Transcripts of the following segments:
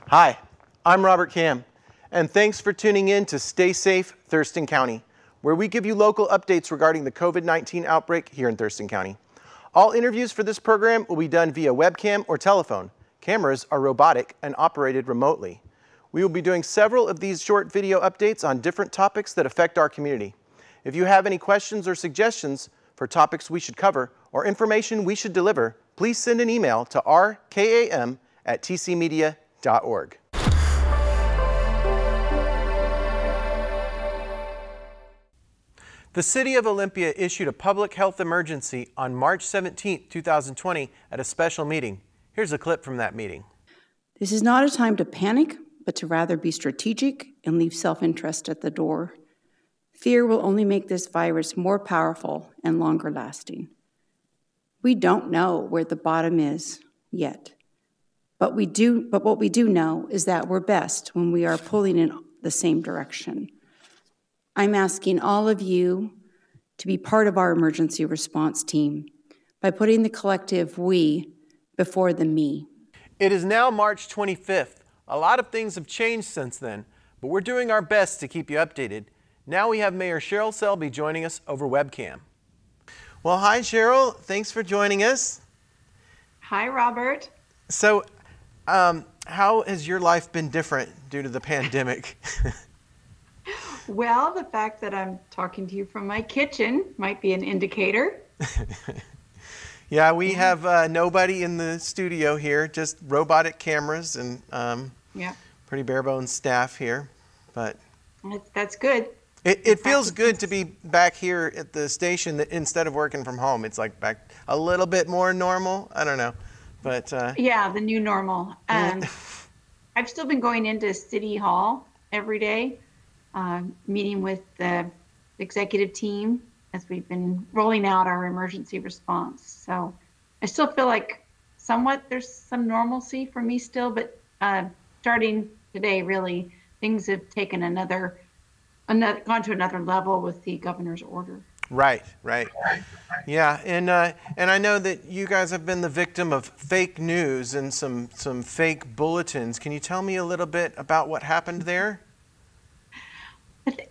Hi, I'm Robert Cam, and thanks for tuning in to Stay Safe, Thurston County, where we give you local updates regarding the COVID-19 outbreak here in Thurston County. All interviews for this program will be done via webcam or telephone. Cameras are robotic and operated remotely. We will be doing several of these short video updates on different topics that affect our community. If you have any questions or suggestions for topics we should cover or information we should deliver, please send an email to rkam@tcmedia.org. The City of Olympia issued a public health emergency on March 17, 2020 at a special meeting. Here's a clip from that meeting. This is not a time to panic, but to rather be strategic and leave self-interest at the door. Fear will only make this virus more powerful and longer lasting. We don't know where the bottom is yet. But what we do know is that we're best when we are pulling in the same direction. I'm asking all of you to be part of our emergency response team by putting the collective we before the me. It is now March 25th. A lot of things have changed since then, but we're doing our best to keep you updated. Now we have Mayor Cheryl Selby joining us over webcam. Well, hi Cheryl, thanks for joining us. Hi Robert. So, how has your life been different due to the pandemic? Well, the fact that I'm talking to you from my kitchen might be an indicator. Yeah, we have nobody in the studio here, just robotic cameras and pretty bare bones staff here. But that's good. It feels good to be back here at the station that instead of working from home. It's like back a little bit more normal. I don't know. But yeah, the new normal. I've still been going into City Hall every day, meeting with the executive team as we've been rolling out our emergency response. So I still feel like somewhat there's some normalcy for me still, but starting today, really, things have taken gone to another level with the governor's order. Right. Yeah, and I know that you guys have been the victim of fake news and some fake bulletins. Can you tell me a little bit about what happened there?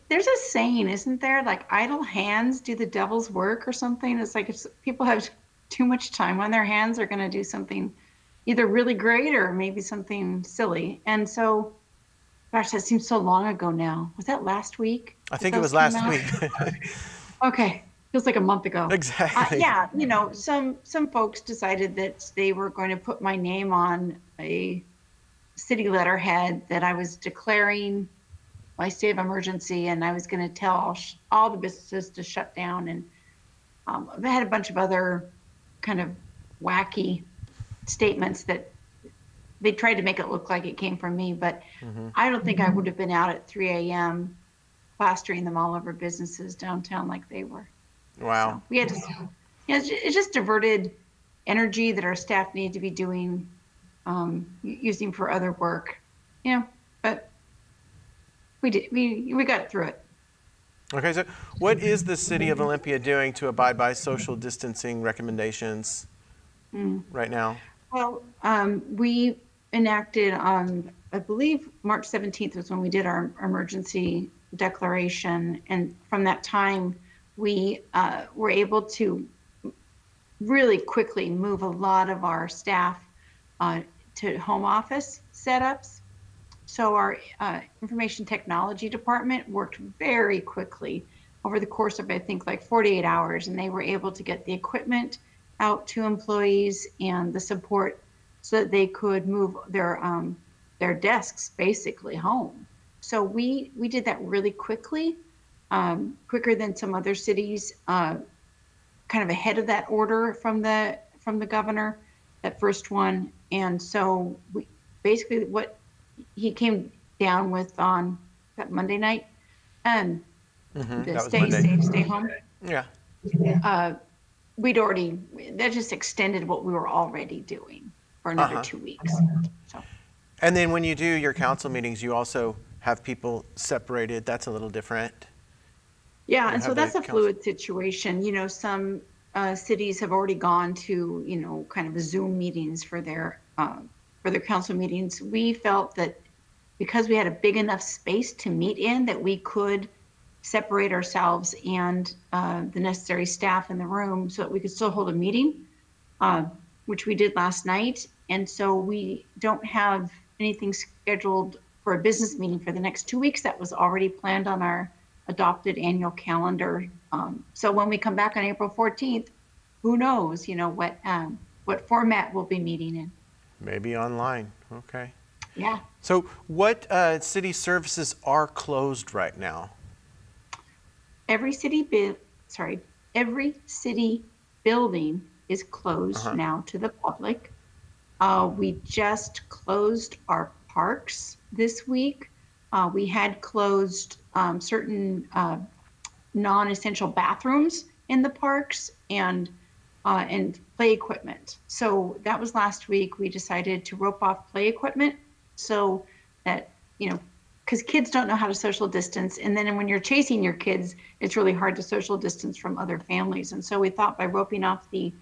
There's a saying, isn't there? Like idle hands do the devil's work or something. It's like if people have too much time on their hands, they're going to do something either really great or maybe something silly. And so, gosh, that seems so long ago now. Was that last week? I think it was last week. Okay, feels like a month ago. Exactly. Yeah, you know, some folks decided that they were going to put my name on a city letterhead that I was declaring my state of emergency, and I was going to tell all the businesses to shut down. And I had a bunch of other kind of wacky statements that they tried to make it look like it came from me, but I don't think I would have been out at 3 a.m. plastering them all over businesses downtown like they were. Wow. So we had to, it just diverted energy that our staff needed to be doing, using for other work, but we got through it. Okay, so what is the City of Olympia doing to abide by social distancing recommendations right now? Well, we enacted on, I believe, March 17th was when we did our emergency declaration. And from that time, we were able to really quickly move a lot of our staff to home office setups. So our information technology department worked very quickly over the course of, I think, like 48 hours. And they were able to get the equipment out to employees and the support so that they could move their desks basically home. So we did that really quickly, quicker than some other cities, kind of ahead of that order from the governor, that first one. And so we basically what he came down with on that Monday night, and the stay safe, stay home. Yeah. That just extended what we were already doing for another 2 weeks. So. And then when you do your council meetings, you also have people separated. That's a little different. Yeah, and so that's a fluid situation. Some cities have already gone to, kind of Zoom meetings for for their council meetings, we felt that because we had a big enough space to meet in, that we could separate ourselves and the necessary staff in the room so that we could still hold a meeting, which we did last night. And so we don't have anything scheduled for a business meeting for the next 2 weeks. That was already planned on our adopted annual calendar. So when we come back on April 14th, who knows, what format we'll be meeting in. Maybe online. Okay. Yeah. So what city services are closed right now? Every city building is closed now to the public. We just closed our parks this week. We had closed certain non-essential bathrooms in the parks and play equipment. So that was last week. We decided to rope off play equipment so that, because kids don't know how to social distance. And then when you're chasing your kids, it's really hard to social distance from other families. And so we thought by roping off the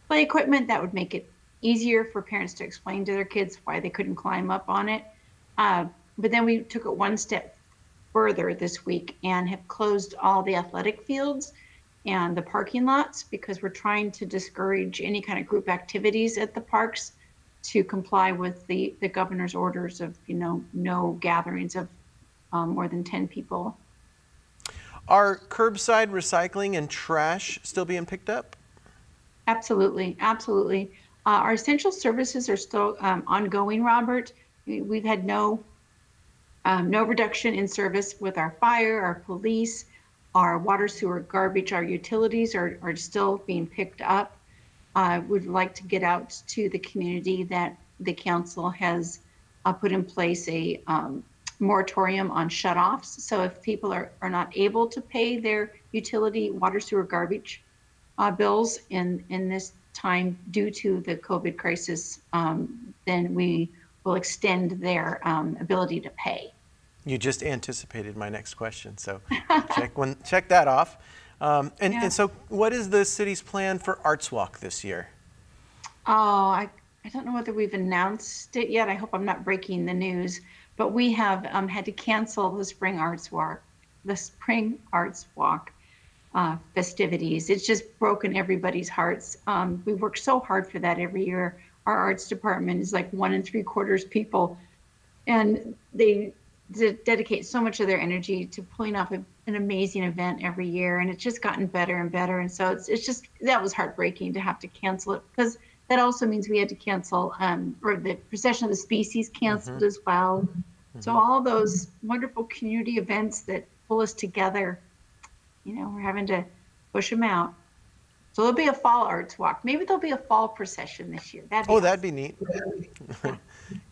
play equipment, that would make it easier for parents to explain to their kids why they couldn't climb up on it. But then we took it one step further this week and have closed all the athletic fields and the parking lots because we're trying to discourage any kind of group activities at the parks to comply with the governor's orders of, no gatherings of more than 10 people. Are curbside recycling and trash still being picked up? Absolutely, absolutely. Our essential services are still ongoing, Robert. We've had no reduction in service with our fire, our police, our water, sewer, garbage, our utilities are still being picked up. I would like to get out to the community that the council has put in place a moratorium on shutoffs. So if people are not able to pay their utility, water, sewer, garbage bills in this time due to the COVID crisis, then we will extend their ability to pay. You just anticipated my next question, so check that off. And so what is the city's plan for Arts Walk this year? Oh, I don't know whether we've announced it yet. I hope I'm not breaking the news, but we have had to cancel the Spring Arts Walk festivities. It's just broken everybody's hearts. We work so hard for that every year. Our arts department is like 1 3/4 people, and they dedicate so much of their energy to pulling off an amazing event every year, and it's just gotten better and better. And so it's just, that was heartbreaking to have to cancel it, because that also means we had to cancel, or the Procession of the Species canceled as well. So all those wonderful community events that pull us together, we're having to push them out. So there'll be a fall arts walk. Maybe there'll be a fall procession this year. That'd be neat.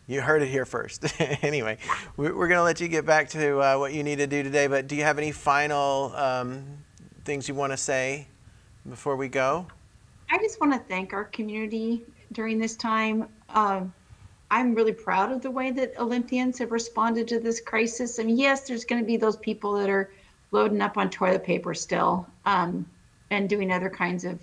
You heard it here first. Anyway, we're going to let you get back to what you need to do today, but do you have any final things you want to say before we go? I just want to thank our community during this time. I'm really proud of the way that Olympians have responded to this crisis. I mean, yes, there's going to be those people that are loading up on toilet paper still, and doing other kinds of,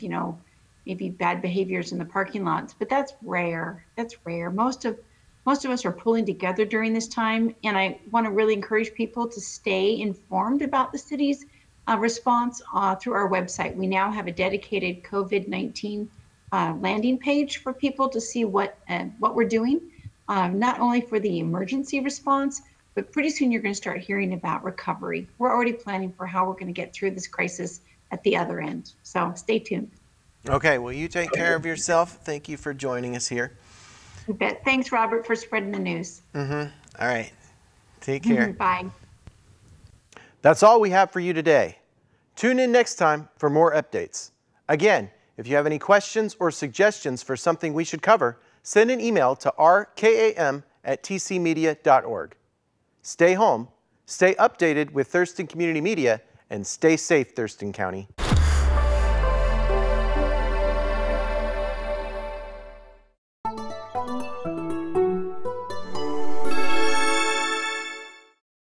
maybe bad behaviors in the parking lots, but that's rare. That's rare. Most of us are pulling together during this time, and I want to really encourage people to stay informed about the city's response through our website. We now have a dedicated COVID-19 landing page for people to see what we're doing, not only for the emergency response, but pretty soon you're going to start hearing about recovery. We're already planning for how we're going to get through this crisis at the other end. So stay tuned. Okay, well, you take care of yourself. Thank you for joining us here. You bet. Thanks, Robert, for spreading the news. All right. Take care. Bye. That's all we have for you today. Tune in next time for more updates. Again, if you have any questions or suggestions for something we should cover, send an email to rkam@tcmedia.org. Stay home, stay updated with Thurston Community Media, and stay safe, Thurston County.